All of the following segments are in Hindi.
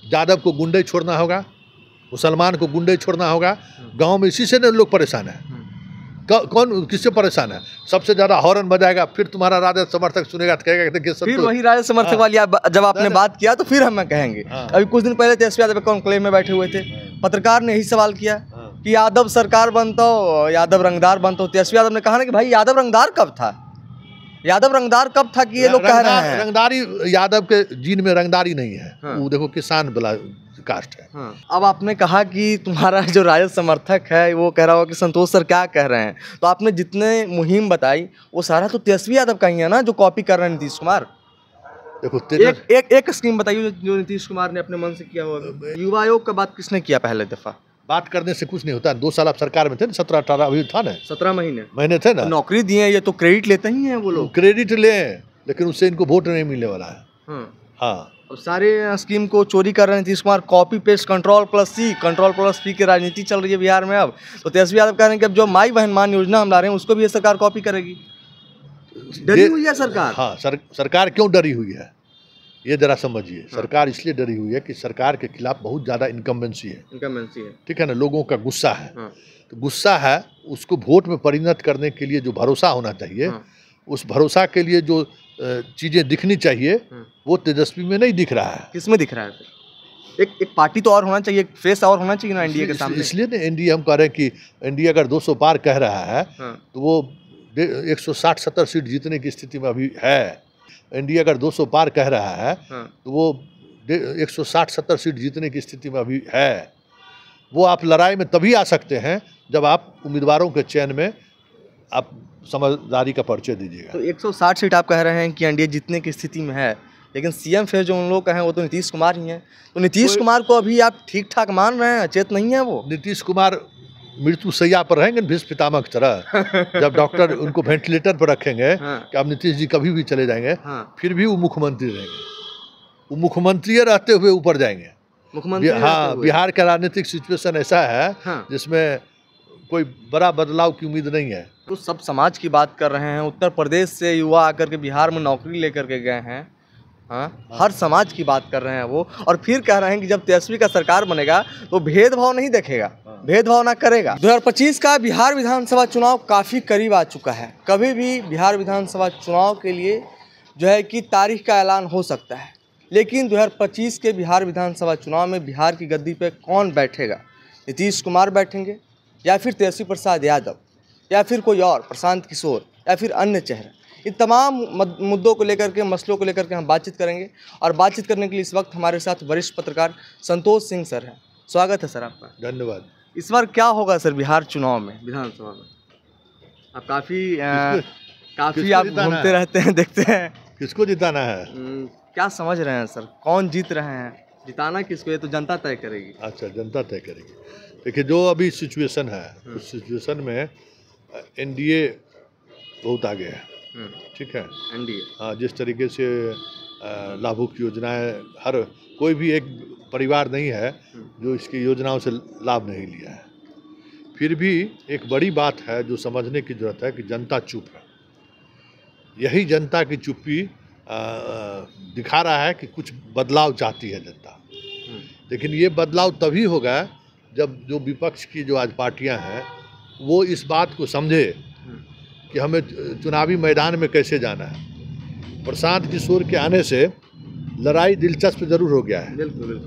यादव को गुंडे छोड़ना होगा, मुसलमान को गुंडे छोड़ना होगा। गांव में इसी से ना लोग परेशान है। कौन किससे परेशान है? सबसे ज्यादा हॉर्न बजाएगा, फिर तुम्हारा राजद समर्थक सुनेगा तो कहेगा देखिए सब फिर तो वही राजद समर्थक वाली जब आपने बात किया तो फिर हम कहेंगे। अभी कुछ दिन पहले तेजस्वी यादव कॉन्क्लेव में बैठे हुए थे, पत्रकार ने यही सवाल किया कि यादव सरकार बनता हो, यादव रंगदार बनता हो। तेजस्वी यादव ने कहा ना कि भाई यादव रंगदार कब था, यादव रंगदार कब था कि ये लोग कह रहे हैं। रंगदारी यादव के जीन में रंगदारी नहीं है। वो देखो किसान वाला कास्ट है। अब आपने कहा कि तुम्हारा जो राजद समर्थक है वो कह रहा हो कि संतोष सर क्या कह रहे हैं, तो आपने जितने मुहिम बताई वो सारा तो तेजस्वी यादव का ही है ना, जो कॉपी कर रहे हैं नीतीश कुमार। देखो एक स्कीम बताइए जो नीतीश कुमार ने अपने मन से किया होगा। युवा आयोग का बात किसने किया? पहले दफा बात करने से कुछ नहीं होता। 2 साल आप सरकार में थे ना, 17-18 अभी था ना, 17 महीने थे ना। नौकरी दिए, ये तो क्रेडिट लेते ही हैं वो लोग। क्रेडिट लें, लेकिन उससे इनको वोट नहीं मिलने वाला है। हाँ, और सारे स्कीम को चोरी कर रहे हैं नीतीश कुमार। कॉपी पेस्ट, कंट्रोल+C की राजनीति चल रही है बिहार में। अब तो तेजस्वी यादव कह रहे हैं कि अब जो माई बहन मान योजना हम ला रहे हैं उसको भी ये सरकार कॉपी करेगी। डरी हुई है सरकार। हाँ, सरकार क्यों डरी हुई है ये जरा समझिए। सरकार इसलिए डरी हुई है कि सरकार के खिलाफ बहुत ज़्यादा इनकम्बेंसी है। ठीक है ना, लोगों का गुस्सा है। तो गुस्सा है, उसको वोट में परिणत करने के लिए जो भरोसा होना चाहिए, उस भरोसा के लिए जो चीज़ें दिखनी चाहिए वो तेजस्वी में नहीं दिख रहा है। किस में दिख रहा है? एक पार्टी तो और होना चाहिए, फेस और होना चाहिए ना एनडीए के सामने। इसलिए ना एनडीए हम कह रहे हैं कि एनडीए अगर 200 पार कह रहा है तो वो 160-70 सीट जीतने की स्थिति में अभी है। एनडीए अगर 200 पार कह रहा है तो वो 160-70 सीट जीतने की स्थिति में अभी है। वो आप लड़ाई में तभी आ सकते हैं जब आप उम्मीदवारों के चयन में आप समझदारी का परिचय दीजिएगा। तो 160 सीट आप कह रहे हैं कि एनडीए जीतने की स्थिति में है, लेकिन सीएम फिर जो उन लोग कहें वो तो नीतीश कुमार ही हैं। तो नीतीश कुमार को अभी आप ठीक ठाक मान रहे हैं, चेत नहीं है वो? नीतीश कुमार मृत्यु शैया पर रहेंगे भीष्म पितामह की तरह। जब डॉक्टर उनको वेंटिलेटर पर रखेंगे कि अब नीतीश जी कभी भी चले जाएंगे, फिर भी वो मुख्यमंत्री रहेंगे। वो मुख्यमंत्री रहते हुए ऊपर जाएंगे। हाँ, बिहार का राजनीतिक सिचुएशन ऐसा है जिसमें कोई बड़ा बदलाव की उम्मीद नहीं है। तो सब समाज की बात कर रहे हैं। उत्तर प्रदेश से युवा आकर के बिहार में नौकरी लेकर के गए हैं। हर समाज की बात कर रहे हैं वो, और फिर कह रहे हैं कि जब तेजस्वी का सरकार बनेगा तो भेदभाव नहीं देखेगा, भेदभाव ना करेगा। 2025 का बिहार विधानसभा चुनाव काफ़ी करीब आ चुका है। कभी भी बिहार विधानसभा चुनाव के लिए जो है कि तारीख का ऐलान हो सकता है, लेकिन 2025 के बिहार विधानसभा चुनाव में बिहार की गद्दी पे कौन बैठेगा? नीतीश कुमार बैठेंगे या फिर तेजस्वी प्रसाद यादव या फिर कोई और, प्रशांत किशोर या फिर अन्य चेहरा? इन तमाम मुद्दों को लेकर के, मसलों को लेकर के हम बातचीत करेंगे। और बातचीत करने के लिए इस वक्त हमारे साथ वरिष्ठ पत्रकार संतोष सिंह सर हैं। स्वागत है सर आपका। धन्यवाद। इस बार क्या होगा सर बिहार चुनाव में, विधानसभा में? आप काफ़ी आप घूमते रहते हैं, देखते हैं। किसको जिताना है? क्या समझ रहे हैं सर, कौन जीत रहे हैं? जिताना किसको ये तो जनता तय करेगी। अच्छा, जनता तय करेगी। देखिए, जो अभी सिचुएशन है उस सिचुएशन में एनडीए बहुत आगे है। ठीक है, एनडीए। हाँ, जिस तरीके से लाभुक योजनाएं, हर कोई भी एक परिवार नहीं है जो इसकी योजनाओं से लाभ नहीं लिया है। फिर भी एक बड़ी बात है जो समझने की जरूरत है कि जनता चुप है। यही जनता की चुप्पी दिखा रहा है कि कुछ बदलाव चाहती है जनता। लेकिन ये बदलाव तभी होगा जब जो विपक्ष की जो आज पार्टियां हैं वो इस बात को समझे कि हमें चुनावी मैदान में कैसे जाना है। प्रशांत किशोर के आने से लड़ाई दिलचस्प जरूर हो गया है,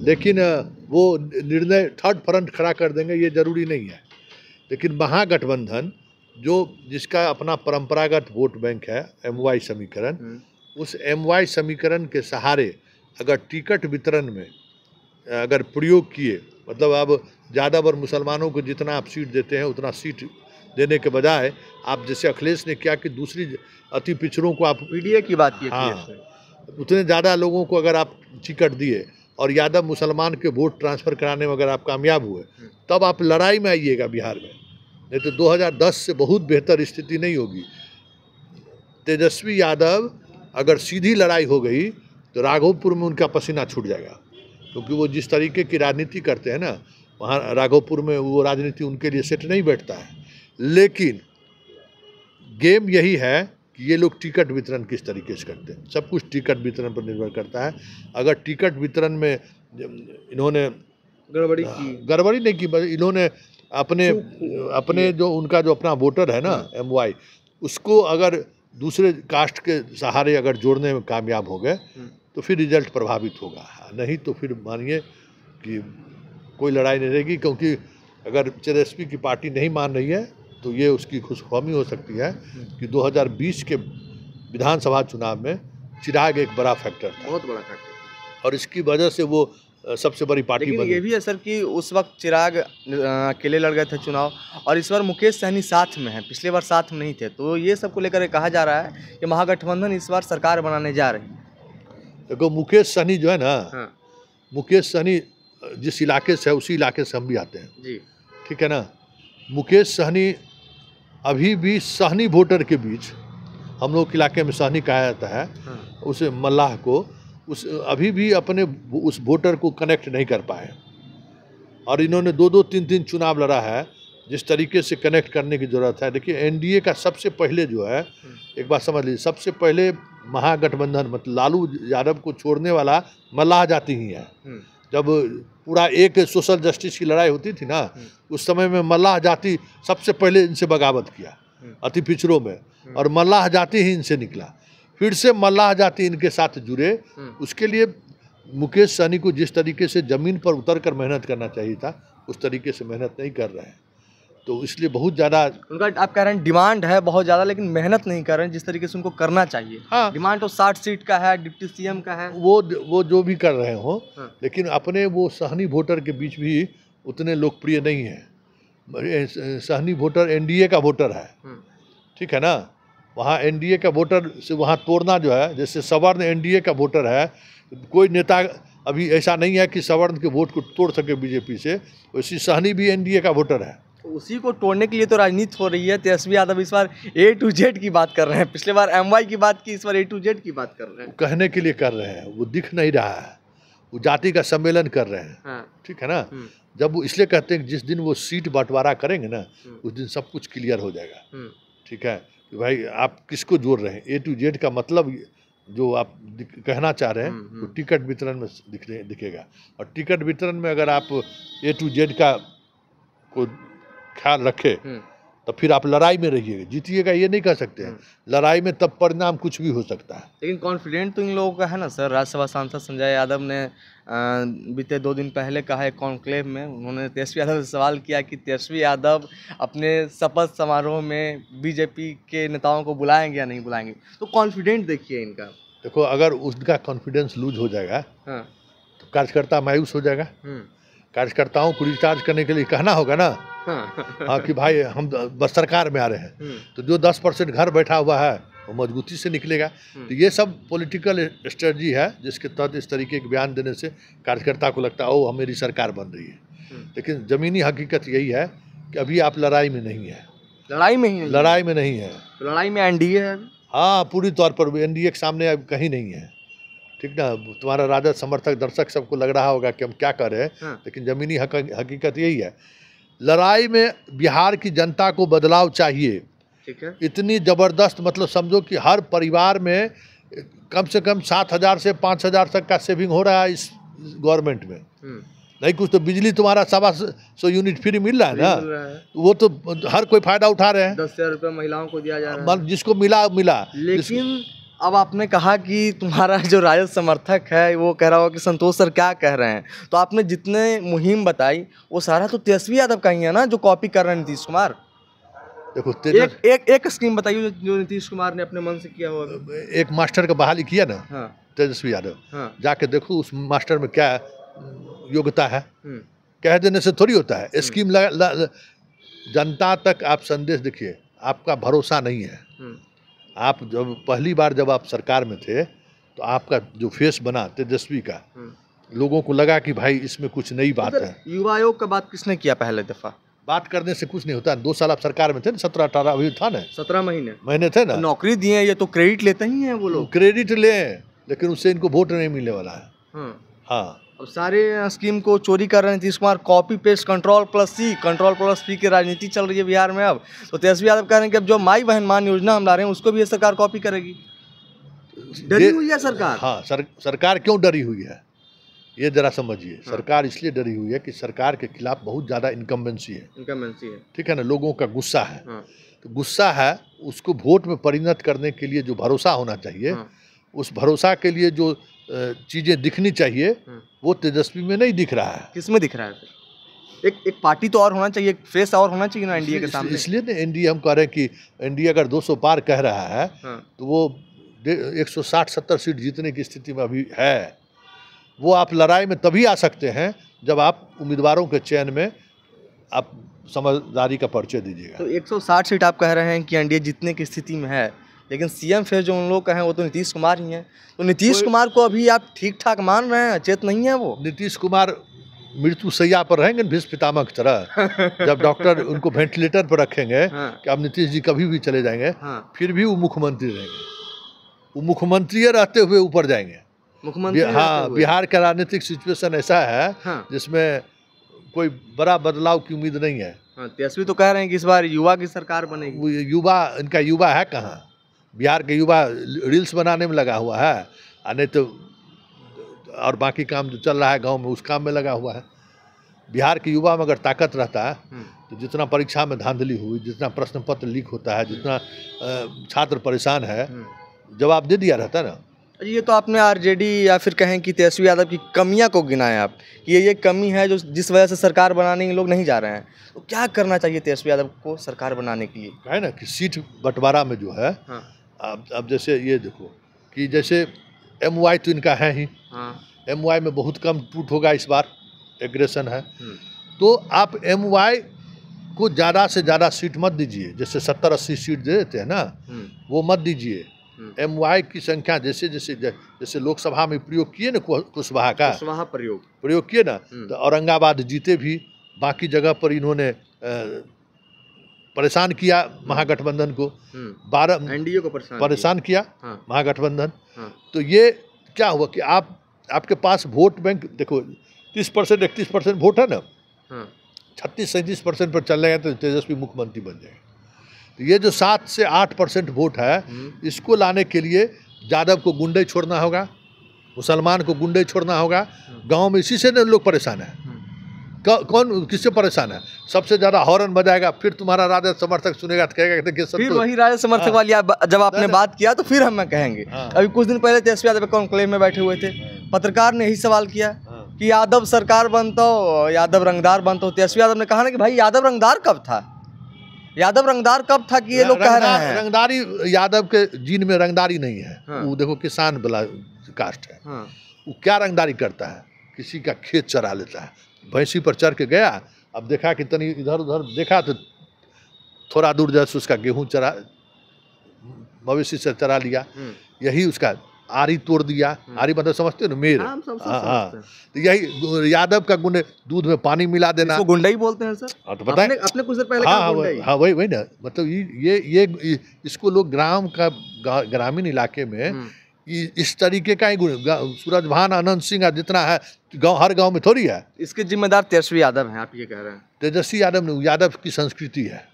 लेकिन वो निर्णय थर्ड फ्रंट खड़ा कर देंगे ये जरूरी नहीं है। लेकिन महागठबंधन जिसका अपना परंपरागत वोट बैंक है MY समीकरण, उस MY समीकरण के सहारे अगर टिकट वितरण में अगर प्रयोग किए, मतलब अब ज़्यादा बार मुसलमानों को जितना आप सीट देते हैं उतना सीट देने के बजाय आप जैसे अखिलेश ने किया कि दूसरी अति पिछड़ों को आप पीडीए की बात की, हाँ, उतने ज़्यादा लोगों को अगर आप टिकट दिए और यादव मुसलमान के वोट ट्रांसफ़र कराने में अगर आप कामयाब हुए, तब आप लड़ाई में आइएगा बिहार में। नहीं तो 2010 से बहुत बेहतर स्थिति नहीं होगी। तेजस्वी यादव अगर सीधी लड़ाई हो गई तो राघोपुर में उनका पसीना छूट जाएगा, क्योंकि वो जिस तरीके की राजनीति करते हैं ना, वहाँ राघोपुर में वो राजनीति उनके लिए सेट नहीं बैठता है। लेकिन गेम यही है कि ये लोग टिकट वितरण किस तरीके से करते हैं। सब कुछ टिकट वितरण पर निर्भर करता है। अगर टिकट वितरण में इन्होंने गड़बड़ी नहीं की, इन्होंने अपने जो उनका जो अपना वोटर है ना MY, उसको अगर दूसरे कास्ट के सहारे अगर जोड़ने में कामयाब हो गए तो फिर रिजल्ट प्रभावित होगा, नहीं तो फिर मानिए कि कोई लड़ाई नहीं रहेगी। क्योंकि अगर तेजस्वी की पार्टी नहीं मान रही है तो ये उसकी खुशफहमी हो सकती है कि 2020 के विधानसभा चुनाव में चिराग एक बड़ा फैक्टर था, बहुत बड़ा फैक्टर, और इसकी वजह से वो सबसे बड़ी पार्टी लेकिन बनी। ये भी है सर कि उस वक्त चिराग अकेले लड़ गए थे चुनाव, और इस बार मुकेश सहनी साथ में है, पिछले बार साथ में नहीं थे। तो ये सब को लेकर ये कहा जा रहा है कि महागठबंधन इस बार सरकार बनाने जा रही है। देखो मुकेश सहनी जो है ना, हाँ मुकेश सहनी जिस इलाके से है उसी इलाके से हम भी आते हैं जी, ठीक है ना। मुकेश सहनी अभी भी सहनी वोटर के बीच, हम लोग के इलाके में सहनी कहा जाता है, हाँ। उसे मल्लाह को, उस अभी भी अपने उस वोटर को कनेक्ट नहीं कर पाए। और इन्होंने 2-2, 3-3 चुनाव लड़ा है। जिस तरीके से कनेक्ट करने की ज़रूरत है, देखिए NDA का सबसे पहले जो है, एक बात समझ लीजिए, सबसे पहले महागठबंधन मतलब लालू यादव को छोड़ने वाला मल्लाह जाति ही है। जब पूरा एक सोशल जस्टिस की लड़ाई होती थी ना, उस समय में मल्लाह जाति सबसे पहले इनसे बगावत किया अति पिछड़ों में, और मल्लाह जाति ही इनसे निकला। फिर से मल्लाह जाति इनके साथ जुड़े। उसके लिए मुकेश सहनी को जिस तरीके से ज़मीन पर उतर कर मेहनत करना चाहिए था, उस तरीके से मेहनत नहीं कर रहे हैं। तो इसलिए बहुत ज़्यादा उनका, आप कह रहे हैं डिमांड है बहुत ज़्यादा, लेकिन मेहनत नहीं कर रहे हैं जिस तरीके से उनको करना चाहिए। हाँ। डिमांड तो 60 सीट का है, डिप्टी CM का है, वो जो भी कर रहे हो, हाँ। लेकिन अपने वो सहनी वोटर के बीच भी उतने लोकप्रिय नहीं है। सहनी वोटर NDA का वोटर है, ठीक है ना। वहाँ NDA का वोटर से वहाँ तोड़ना जो है, जैसे सवर्ण NDA का वोटर है, कोई नेता अभी ऐसा नहीं है कि सवर्ण के वोट को तोड़ सके बीजेपी से, वैसी सहनी भी NDA का वोटर है। तो उसी को तोड़ने के लिए तो राजनीति हो रही है। तेजस्वी यादव इस बार A to Z की बात कर रहे हैं, पिछले बार MY की बात की, इस बार A to Z की बात कर रहे हैं। कहने के लिए कर रहे हैं, वो दिख नहीं रहा है, वो जाति का सम्मेलन कर रहे हैं, हाँ। ठीक है ना। जब वो इसलिए कहते हैं कि जिस दिन वो सीट बंटवारा करेंगे ना, उस दिन सब कुछ क्लियर हो जाएगा, ठीक है, कि भाई आप किसको जोड़ रहे हैं। A to Z का मतलब जो आप कहना चाह रहे हैं वो टिकट वितरण में दिखेगा, और टिकट वितरण में अगर आप A to Z का को ख्याल रखे तो फिर आप लड़ाई में रहिएगा, जीतिएगा ये नहीं कह सकते हैं। लड़ाई में तब परिणाम कुछ भी हो सकता है। लेकिन कॉन्फिडेंट तो इन लोगों का है ना सर। राज्यसभा सांसद संजय यादव ने बीते 2 दिन पहले कहा है कॉन्क्लेव में, उन्होंने तेजस्वी यादव से सवाल किया कि तेजस्वी यादव अपने शपथ समारोह में बीजेपी के नेताओं को बुलाएंगे या नहीं बुलाएंगे। तो कॉन्फिडेंट देखिए इनका। देखो अगर उनका कॉन्फिडेंस लूज हो जाएगा तो कार्यकर्ता मायूस हो जाएगा। कार्यकर्ताओं को रिचार्ज करने के लिए कहना होगा ना, हाँ कि भाई हम बस सरकार में आ रहे हैं, तो जो 10% घर बैठा हुआ है वो मजबूती से निकलेगा। तो ये सब पॉलिटिकल स्ट्रेटजी है जिसके तहत इस तरीके के बयान देने से कार्यकर्ता को लगता है ओ हमारी सरकार बन रही है। लेकिन ज़मीनी हकीकत यही है कि अभी आप लड़ाई में नहीं है। लड़ाई में ही नहीं, लड़ाई में नहीं है, तो लड़ाई में NDA है। हाँ पूरी तौर पर NDA के सामने अब कहीं नहीं है, ठीक ना। तुम्हारा राजद समर्थक दर्शक सबको लग रहा होगा कि हम क्या कर रहे हैं, लेकिन ज़मीनी हकीकत यही है। लड़ाई में बिहार की जनता को बदलाव चाहिए, ठीक है। इतनी ज़बरदस्त, मतलब समझो कि हर परिवार में कम से कम 7,000 से 5,000 तक का सेविंग हो रहा है इस गवर्नमेंट में। नहीं कुछ तो बिजली तुम्हारा 100 यूनिट फ्री मिल रहा है ना, वो तो हर कोई फायदा उठा रहे हैं। 10,000 रुपये महिलाओं को दिया जा रहा है, जिसको मिला। लेकिन अब आपने कहा कि तुम्हारा जो राजद समर्थक है वो कह रहा होगा कि संतोष सर क्या कह रहे हैं, तो आपने जितने मुहिम बताई वो सारा तो तेजस्वी यादव का ही है ना, जो कॉपी कर रहे हैं नीतीश कुमार। देखो एक स्कीम बताइए जो नीतीश कुमार ने अपने मन से किया हो। एक मास्टर का बहाली किया ना, तेजस्वी यादव, जाके देखो उस मास्टर में क्या योग्यता है। कह देने से थोड़ी होता है। स्कीम जनता तक आप संदेश देखिए, आपका भरोसा नहीं है। आप जब पहली बार जब आप सरकार में थे तो आपका जो फेस बना तेजस्वी का, लोगों को लगा कि भाई इसमें कुछ नई बात है। युवा आयोग का बात किसने किया पहले दफा? बात करने से कुछ नहीं होता। 2 साल आप सरकार में थे ना, 17-18 अभी था ना, 17 महीने थे ना। तो नौकरी दिए, ये तो क्रेडिट लेते ही हैं वो लोग। क्रेडिट लें, लेकिन उससे इनको वोट नहीं मिलने वाला है। हाँ, अब सारे स्कीम को चोरी कर रहे हैं Nitish Kumar. Copy paste, Ctrl+C की राजनीति चल रही है बिहार में। अब तो तेजस्वी यादव कह रहे हैं कि अब जो माई बहन मान योजना हम ला रहे हैं उसको भी ये सरकार कॉपी करेगी। डरी हुई है सरकार। हाँ, सरकार क्यों डरी हुई है? ये जरा समझिए। सरकार इसलिए डरी हुई है कि सरकार के खिलाफ बहुत ज़्यादा इनकम्बेंसी है, ठीक है ना, लोगों का गुस्सा है। तो गुस्सा है, उसको वोट में परिणत करने के लिए जो भरोसा होना चाहिए, उस भरोसा के लिए जो चीज़ें दिखनी चाहिए, वो तेजस्वी में नहीं दिख रहा है। किसमें दिख रहा है फिर? एक पार्टी तो और होना चाहिए, एक फेस और होना चाहिए ना एनडीए के सामने। इसलिए ना एनडीए हम कह रहे हैं कि एनडीए अगर 200 पार कह रहा है, तो वो 160-70 सीट जीतने की स्थिति में अभी है। वो आप लड़ाई में तभी आ सकते हैं जब आप उम्मीदवारों के चयन में आप समझदारी का परिचय दीजिएगा। तो 160 सीट आप कह रहे हैं कि एनडीए जीतने की स्थिति में है, लेकिन सीएम फिर जो उन लोग का है वो तो नीतीश कुमार ही हैं। तो नीतीश कुमार को अभी आप ठीक ठाक मान रहे हैं, चेत नहीं है वो? नीतीश कुमार मृत्यु शैया पर रहेंगे भीष्म पितामह की तरह। जब डॉक्टर उनको वेंटिलेटर पर रखेंगे कि अब नीतीश जी कभी भी चले जाएंगे, फिर भी वो मुख्यमंत्री रहेंगे। वो मुख्यमंत्री रहते हुए ऊपर जाएंगे। हाँ, बिहार का राजनीतिक सिचुएशन ऐसा है जिसमें कोई बड़ा बदलाव की उम्मीद नहीं है। तेजस्वी तो कह रहे हैं कि इस बार युवा की सरकार बनेगी। इनका युवा है कहाँ? बिहार के युवा रील्स बनाने में लगा हुआ है, नहीं तो और बाकी काम जो चल रहा है गांव में उस काम में लगा हुआ है। बिहार के युवा में अगर ताकत रहता है तो जितना परीक्षा में धांधली हुई, जितना प्रश्न पत्र लीक होता है, जितना छात्र परेशान है, जवाब दे दिया रहता ना। ये तो आपने आरजेडी या फिर कहें कि तेजस्वी यादव की कमियां को गिनाएं आप कि ये कमी है जो जिस वजह से सरकार बनाने के लोग नहीं जा रहे हैं। तो क्या करना चाहिए तेजस्वी यादव को सरकार बनाने के लिए? है ना कि सीट बंटवारा में जो है, अब जैसे ये देखो कि जैसे MY तो इनका है ही, MY में बहुत कम टूट होगा इस बार, एग्रेशन है। तो आप MY को ज़्यादा से ज़्यादा सीट मत दीजिए, जैसे 70-80 सीट दे देते हैं ना, वो मत दीजिए। MY की संख्या जैसे लोकसभा में प्रयोग किए ना, कुशवाहा का प्रयोग किए ना, तो औरंगाबाद जीते भी। बाकी जगह पर इन्होंने परेशान किया महागठबंधन को, 12 एनडीए को परेशान किया महागठबंधन। तो ये क्या हुआ कि आपके पास वोट बैंक देखो 30% 31% वोट है ना, 36-37% पर चल गए तो तेजस्वी मुख्यमंत्री बन जाएंगे। तो ये जो 7 से 8% वोट है, इसको लाने के लिए यादव को गुंडे छोड़ना होगा, मुसलमान को गुंडे छोड़ना होगा। गांव में इसी से ना लोग परेशान है। कौन किससे परेशान है? सबसे ज्यादा हॉर्न बजाएगा, फिर तुम्हारा राजद समर्थक सुनेगा तो कहेगा कि सब फिर वही राजद समर्थक वाली जब आपने बात किया तो फिर हम कहेंगे। अभी कुछ दिन पहले तेजस्वी यादव कॉन्क्लेव में बैठे हुए थे, पत्रकार ने यही सवाल किया कि यादव सरकार बनता हो, यादव रंगदार बनता हो। तेजस्वी यादव ने कहा ना कि भाई यादव रंगदार कब था? यादव रंगदार कब था कि ये लोग कह रहे हैं? रंगदारी यादव के जीन में रंगदारी नहीं है। वो देखो किसान वाला कास्ट है। वो क्या रंगदारी करता है? किसी का खेत चरा लेता है, भैंसी पर चढ़ के गया, अब देखा कि तनी इधर उधर देखा तो थोड़ा दूर जैसे उसका गेहूं चरा, मवेशी से चरा लिया, यही उसका आरी तोड़ दिया। आरी मतलब समझते हो ना, मेर। हाँ, तो यही यादव का गुंडे, दूध में पानी मिला देना, गुंडा ही बोलते हैं सर। हाँ तो बताएं, अपने कुछ देर पहले हाँ वही ना, मतलब ये इसको लोग ग्रामीण इलाके में इस तरीके का ही सूरजभान आनंद सिंह जितना है हर गांव में थोड़ी है। इसके जिम्मेदार तेजस्वी यादव हैं, आप ये कह रहे हैं? तेजस्वी यादव ने, यादव की संस्कृति है।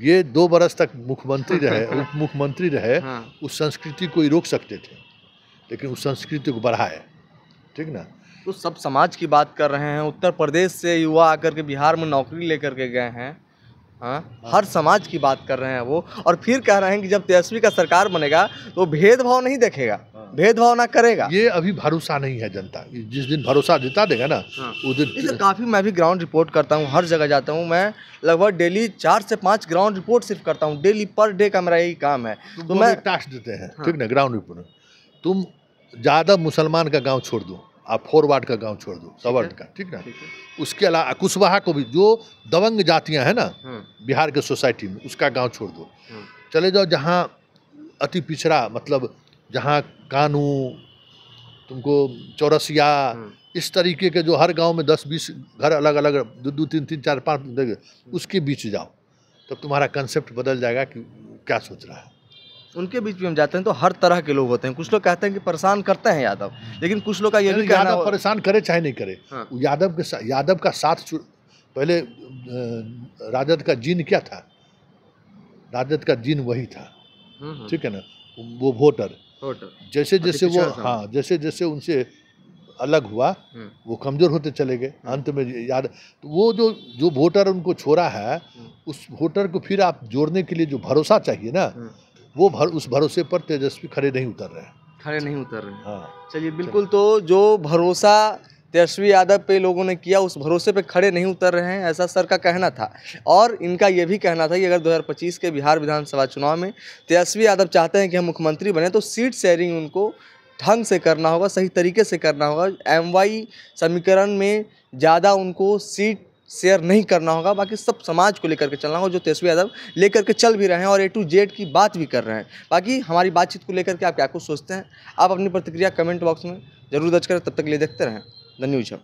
ये 2 बरस तक मुख्यमंत्री रहे, उप मुख्यमंत्री रहे, उस संस्कृति को ही रोक सकते थे, लेकिन उस संस्कृति को बढ़ाए, ठीक ना। तो सब समाज की बात कर रहे हैं। उत्तर प्रदेश से युवा आकर के बिहार में नौकरी लेकर के गए हैं। हर समाज की बात कर रहे हैं वो, और फिर कह रहे हैं कि जब तेजस्वी का सरकार बनेगा तो भेदभाव नहीं देखेगा, भेदभाव ना करेगा। ये अभी भरोसा नहीं है जनता। जिस दिन भरोसा जिता देगा ना, उस दिन काफ़ी मैं भी ग्राउंड रिपोर्ट करता हूँ, हर जगह जाता हूँ। मैं लगभग डेली 4 से 5 ग्राउंड रिपोर्ट सिर्फ करता हूँ, डेली पर डे का मेरा यही काम है। तो मैं टास्क देते हैं, ठीक ना, ग्राउंड रिपोर्ट। तुम ज़्यादा मुसलमान का गाँव छोड़ दो, आप फॉरवर्ड का गांव छोड़ दो, सवर्ड का, ठीक ना। उसके अलावा कुशवाहा को भी, जो दबंग जातियां हैं ना बिहार के सोसाइटी में, उसका गांव छोड़ दो। चले जाओ जहां अति पिछड़ा, मतलब जहां कानू, तुमको चौरसिया, इस तरीके के जो हर गांव में 10-20 घर अलग अलग 2-2 3-3 4-5 उसके बीच जाओ, तब तुम्हारा कंसेप्ट बदल जाएगा कि क्या सोच रहा है। उनके बीच भी हम जाते हैं तो हर तरह के लोग होते हैं। कुछ लोग कहते हैं कि परेशान करते हैं यादव, लेकिन कुछ लोग का ये भी कहना है परेशान करे चाहे नहीं करे, यादव का साथ। पहले राजद का जीन क्या था? राजद का जीन वही था, ठीक है ना, वो वोटर। जैसे जैसे वो, हाँ, जैसे जैसे उनसे अलग हुआ वो कमज़ोर होते चले गए। अंत में याद तो वो जो वोटर उनको छोड़ा है, उस वोटर को फिर आप जोड़ने के लिए जो भरोसा चाहिए ना, वो उस भरोसे पर तेजस्वी खड़े नहीं उतर रहे हैं। खड़े नहीं उतर रहे हैं। हाँ, चलिए बिल्कुल, तो जो भरोसा तेजस्वी यादव पे लोगों ने किया उस भरोसे पे खड़े नहीं उतर रहे हैं, ऐसा सर का कहना था। और इनका ये भी कहना था कि अगर 2025 के बिहार विधानसभा चुनाव में तेजस्वी यादव चाहते हैं कि हम मुख्यमंत्री बने, तो सीट शेयरिंग उनको ढंग से करना होगा, सही तरीके से करना होगा। MY समीकरण में ज़्यादा उनको सीट शेयर नहीं करना होगा, बाकी सब समाज को लेकर के चलना होगा, जो तेजस्वी यादव लेकर के चल भी रहे हैं और A to Z की बात भी कर रहे हैं। बाकी हमारी बातचीत को लेकर के आप क्या कुछ सोचते हैं, आप अपनी प्रतिक्रिया कमेंट बॉक्स में जरूर दर्ज करें। तब तक के लिए देखते रहें द न्यूज़ हब।